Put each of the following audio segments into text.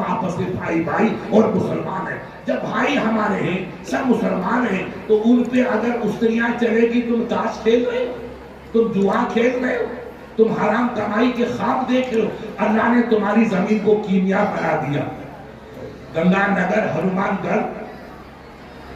سب آپس میں بھائی بھائی اور مسلمان ہیں. جب بھائی ہمارے ہیں, سب مسلمان ہیں, تو ان پہ اگر استریاں چلے گی, تم تاش کھیل رہے ہو, تم جوا کھیل رہے ہو, تم حرام کمائی کے خواب دیکھ رہے ہو. اللہ نے تمہاری زمین کو کیمیا بنا دیا. گنگا نگر, ہنومان گڑھ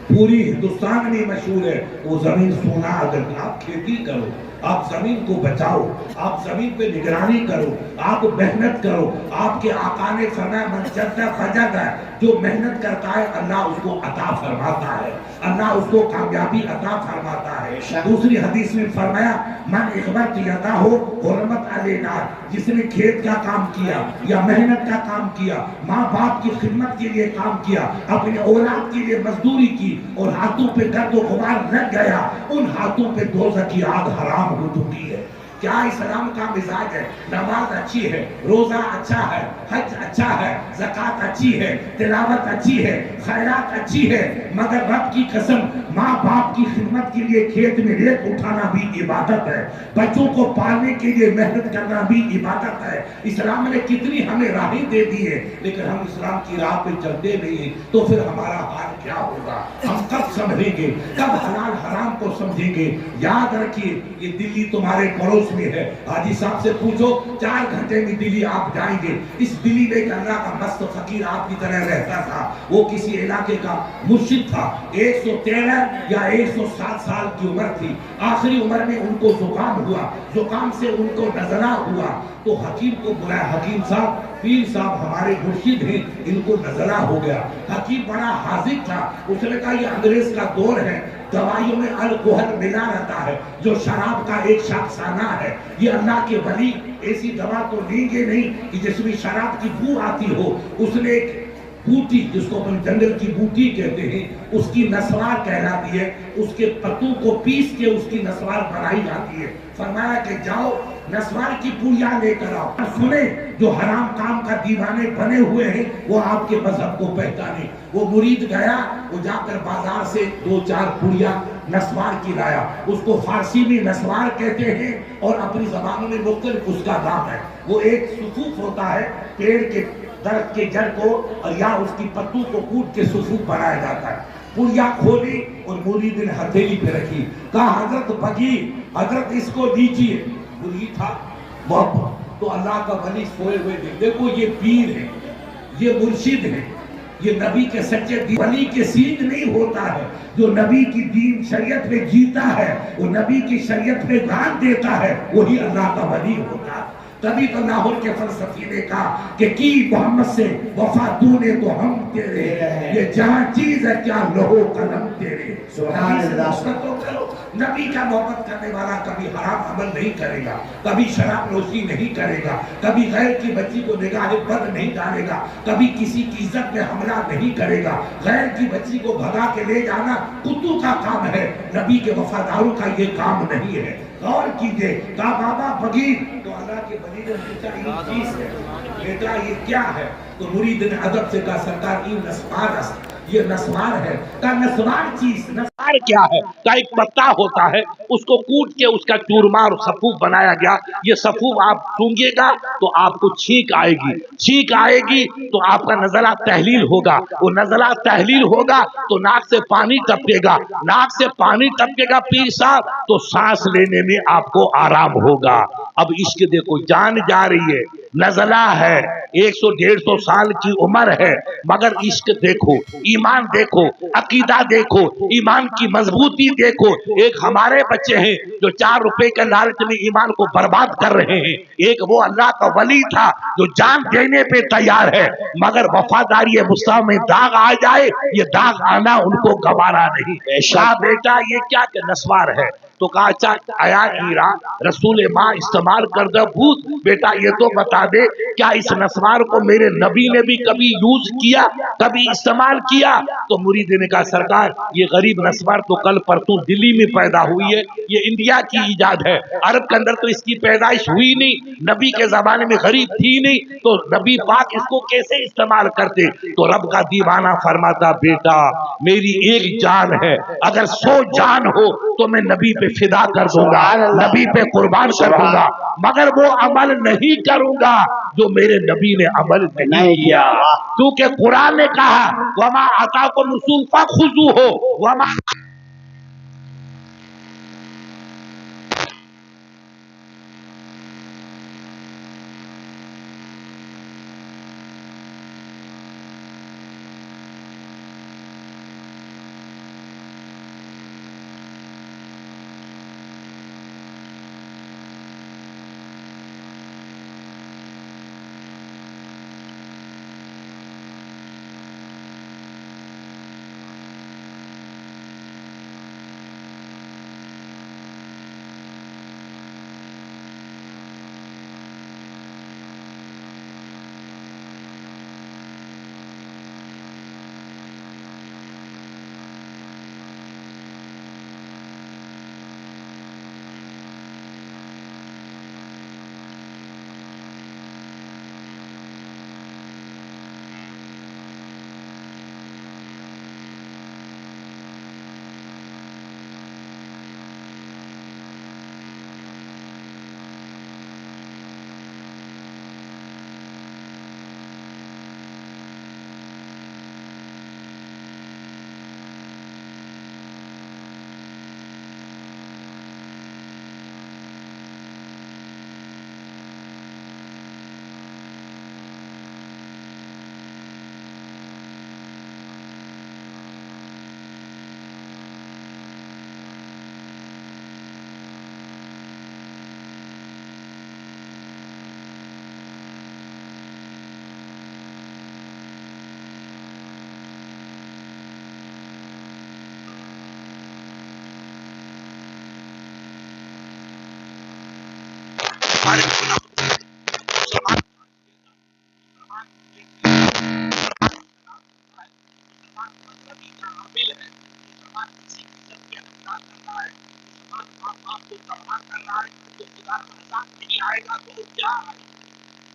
پوری ہندوستان میں مشہور ہے. وہ زمین سونا. اگر آپ کھیتی کرو, آپ زمین کو بچاؤ, آپ زمین پہ نگرانی کرو, آپ محنت کرو. آپ کے آقا نے فرمایا من جد فجد, جو محنت کرتا ہے اللہ اس کو عطا فرماتا ہے, اللہ اس کو کامیابی عطا فرماتا ہے. دوسری حدیث میں فرمایا من اخبت یدا ہو حرمت علینا, جس نے کھیت کا کام کیا یا محنت کا کام کیا, ماں باپ کی خدمت کے لیے کام کیا, اپنے اولاد کے لیے مزدوری کی اور ہاتھوں پہ گرد و غبار لگ گیا, ان ہاتھوں پہ دوزخ کی آگ حرام ہو چکی ہے. کیا اسلام کا مزاج ہے؟ نماز اچھی ہے, روزہ اچھا ہے, حج اچھا ہے, زکوٰۃ اچھی ہے, تلاوت اچھی ہے, خیرات اچھی ہے, مگر رب کی قسم ماں باپ کی خدمت کے لیے کھیت میں ریت اٹھانا بھی عبادت ہے, بچوں کو پالنے کے لیے محنت کرنا بھی عبادت ہے. اسلام نے کتنی ہمیں راہیں دے دی ہے, لیکن ہم اسلام کی راہ پہ چلتے نہیں ہیں, تو پھر ہمارا حال کیا ہوگا؟ ہم کب سمجھیں گے, کب حلال حرام کو سمجھیں گے؟ یاد رکھیے یہ دلی تمہارے پڑوس میں ہے. حاجی صاحب سے پوچھو 4 گھنٹے میں دلی آپ جائیں گے. اس دلی میں ایک اللہ کا مست فقیر آپ کی طرح رہتا تھا. وہ کسی علاقے کا مرشد تھا. 113 یا 107 سال کی عمر تھی. آخری عمر میں ان کو زکام ہوا, زکام سے ان کو نزلہ ہوا. تو حکیم کو بلایا, حکیم صاحب, پیر صاحب ہمارے مرشد ہیں, ان کو نزلہ ہو گیا. حکیم بڑا حاذق تھا, اس نے کہا یہ انگریز کا دور ہے, دوائیوں میں الکحل ملا رہتا ہے, جو شراب کا ایک شاخسانہ ہے. یہ اللہ کے ولی ایسی دوا تو لیں گے نہیں کہ جس میں شراب کی بو آتی ہو. اس نے ایک بوٹی, جس کو اپنے جنگل کی بوٹی کہتے ہیں, اس کی نسوار کہلاتی ہے, اس کے پتوں کو پیس کے اس کی نسوار بنائی جاتی ہے. فرمایا کہ جاؤ نسوار کی پوریاں لے کر آؤ. سنیں جو حرام کام کا دیوانے بنے ہوئے ہیں وہ آپ کے مذہب کو پہچانے. وہ مرید گیا, وہ جا کر بازار سے 2-4 پوریاں نسوار کی لایا. اس کو فارسی میں نسوار کہتے ہیں اور اپنی زبانوں میں مختلف اس کا نام ہے. وہ ایک صفوف ہوتا ہے, پیڑ کے درخت کے جڑ کو اور یا اس کی پتوں کو کوٹ کے صفوف بنایا جاتا ہے. پوریا کھولی اور مرید نے ہتھیلی پہ رکھی, کہا حضرت بگی, حضرت اس کو دیجیے. مرید تھا محبت, تو اللہ کا ولی سوئے ہوئے دیکھو یہ پیر ہے, یہ مرشد ہے, یہ نبی کے سچے دین. ولی کے سینگ نہیں ہوتا ہے, جو نبی کی دین شریعت میں جیتا ہے, وہ نبی کی شریعت میں جان دیتا ہے, وہی اللہ کا ولی ہوتا ہے. تبھی تو لاہور کے فلسفی نے کہا کہ کی محمد سے وفا تو نے تو ہم تیرے, یہ جہاں چیز ہے کیا لہو قلم تیرے. سبحان اللہ. نبی کا محبت کرنے والا کبھی حرام عمل نہیں کرے گا, کبھی شراب نوشی نہیں کرے گا, کبھی غیر کی بچی کو نگاہ بد نہیں ڈالے گا, کبھی کسی کی عزت میں حملہ نہیں کرے گا. غیر کی بچی کو بھگا کے لے جانا کتوں کا کام ہے, نبی کے وفاداروں کا یہ کام نہیں ہے. غور کیجئے, کہا بابا بغیر, تو اللہ کے ولی نے پوچھا یہ چیز ہے بیٹا یہ کیا ہے؟ تو مرید نے ادب سے کہا سرکار یہ نسوار است, یہ نسوار ہے. کہا نسوار چیز, نسوار کیا ہے؟ کہا ایک پتا ہوتا ہے, اس کو کوٹ کے اس کا چورمار صفوف بنایا گیا. یہ صفوف آپ سونگے گا تو آپ کو چھینک آئے گی, چھینک آئے گی تو آپ کا نزلہ تحلیل ہوگا, وہ نزلہ تحلیل ہوگا تو ناک سے پانی ٹپکے گا, ناک سے پانی ٹپکے گا پیر صاحب تو سانس لینے میں آپ کو آرام ہوگا. اب عشق دیکھو, جان جا رہی ہے, نزلہ ہے, 100-150 سال کی عمر ہے, مگر عشق دیکھو, ایمان دیکھو, عقیدہ دیکھو, ایمان کی مضبوطی دیکھو. ایک ہمارے بچے ہیں جو 4 روپے کے لالچ میں ایمان کو برباد کر رہے ہیں, ایک وہ اللہ کا ولی تھا جو جان دینے پہ تیار ہے, مگر وفاداری مصطفیٰ میں داغ آ جائے, یہ داغ آنا ان کو گوارا نہیں. کہا بیٹا یہ کیا کہ نسوار ہے؟ تو کہا اچھا آیا ہیرا رسول ماں استعمال کر دے بھوت, بیٹا یہ تو بتا دے کیا اس نسوار کو میرے نبی نے بھی کبھی یوز کیا, کبھی استعمال کیا؟ تو مرید نے کہا سرکار یہ غریب نسوار تو کل پرسوں دلی میں پیدا ہوئی ہے, یہ انڈیا کی ایجاد ہے, عرب کے اندر تو اس کی پیدائش ہوئی نہیں, نبی کے زمانے میں غریب تھی نہیں, تو نبی پاک اس کو کیسے استعمال کرتے؟ تو رب کا دیوانہ فرماتا بیٹا میری ایک جان ہے, اگر 100 جان ہو تو میں نبی پہ پہ فدا کر دوں گا، نبی پہ قربان کر دوں گا، مگر وہ عمل نہیں کروں گا جو میرے نبی نے عمل نہیں کیا. کیونکہ قرآن نے کہا وَمَا آتَاكُمْ الرَّسُولُ فَخُذُوهُ وَمَا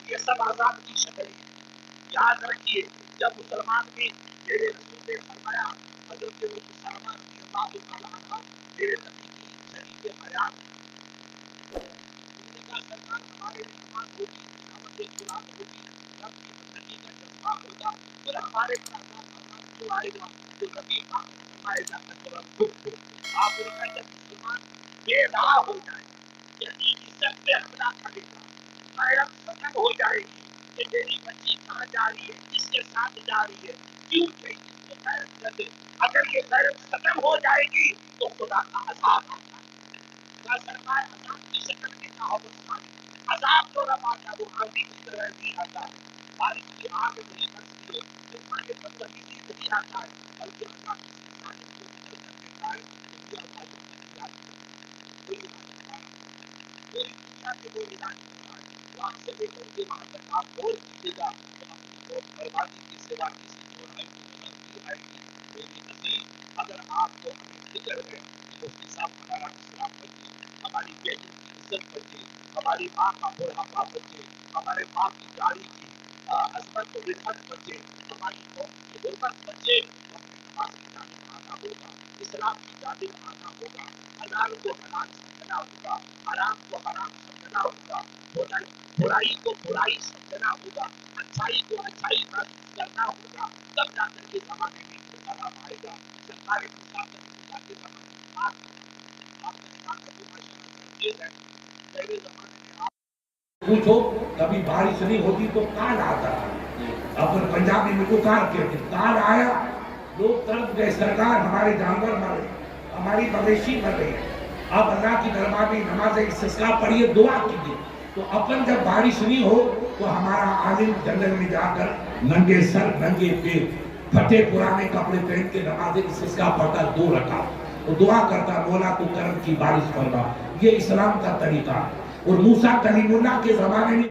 یہ سب آزاد کی شکل ہے. یاد رکھیے جب مسلمان نے میرے رسول نے فرمایا حضرت مسلمان رضی اللہ تعالیٰ عنہ میرے نبی کی شریف حیات ان کا سرکار ہمارے نماز ہوگی دعوت قرآن ہوگی رب کی بندگی کا جذبہ ہوگا پھر ہمارے ساتھ جو آئے گا جو نبی پاک فرمائے گا آپ نے کہا جب مسلمان بے راہ ہو جائے یعنی عزت پہ حملہ کرے گا غیرت ختم ہو جائے گی کہ میری بچی کہاں جا رہی ہے کس کے ساتھ جا رہی ہے کیوں گئی تو غیرت کر دے. اگر یہ غیرت ختم ہو جائے گی تو خدا کا عذاب آتا ہے. خدا سرمائے عذاب کی شکل میں نہ ہو عذاب جو رب آتا ہے وہ آندھی کی طرح نہیں آتا ہے بارش کی آگ نہیں بنتی ہے طوفان بدتمیزی نہیں آتا ہے بلکہ اللہ کی عبادت کو بدل کر دیتا ہے کوئی عبادت نہیں آتی کوئی دنیا کے وہ علاج کرتا ہے وہ آپ سے لے کر کے وہاں تک آپ اور کیجیے گا تو بربادی کی سوا کسی کو نہیں آئے گی. میری عزیز اگر آپ کو فکر ہے تو حساب ہمارا اسلام بچے ہماری بیٹی کی عزت بچے ہماری ماں کا بڑھاپا بچے ہمارے ماں کی گاڑی کی عظمت و رفت بچے ہماری قوم کی حرمت بچے نماز کی جانب آنا ہوگا اسلام کی جانب آنا ہوگا حلال کو حلال سمجھنا ہوگا حرام کو حرام سمجھنا ہوگا برائی کو برائی سمجھنا ہوگا اچھائی کو اچھائی کرنا ہوگا تب جا کر کے زمانے میں سلام آئے گا. سرکاری مسافر کے زمانے پہلے زمانے میں پوچھو کبھی بارش نہیں ہوتی تو کال آتا تھا اپن پنجابی میں کو کال کہتے کال آیا لوگ تڑپ گئے سرکار ہمارے جانور مرے ہماری مویشی مر گئی. اب اللہ کی دربار میں نماز استسقا پڑھیے دعا کیجیے تو اپن جب بارش نہیں ہو تو ہمارا عالم جنگل میں جا کر ننگے سر ننگے پیر پھٹے پرانے کپڑے پہن کے نماز استسقا پڑھتا 2 رکعت تو دعا کرتا مولا تو کرم کی بارش فرما. یہ اسلام کا طریقہ. اور موسیٰ کلیم اللہ کے زمانے میں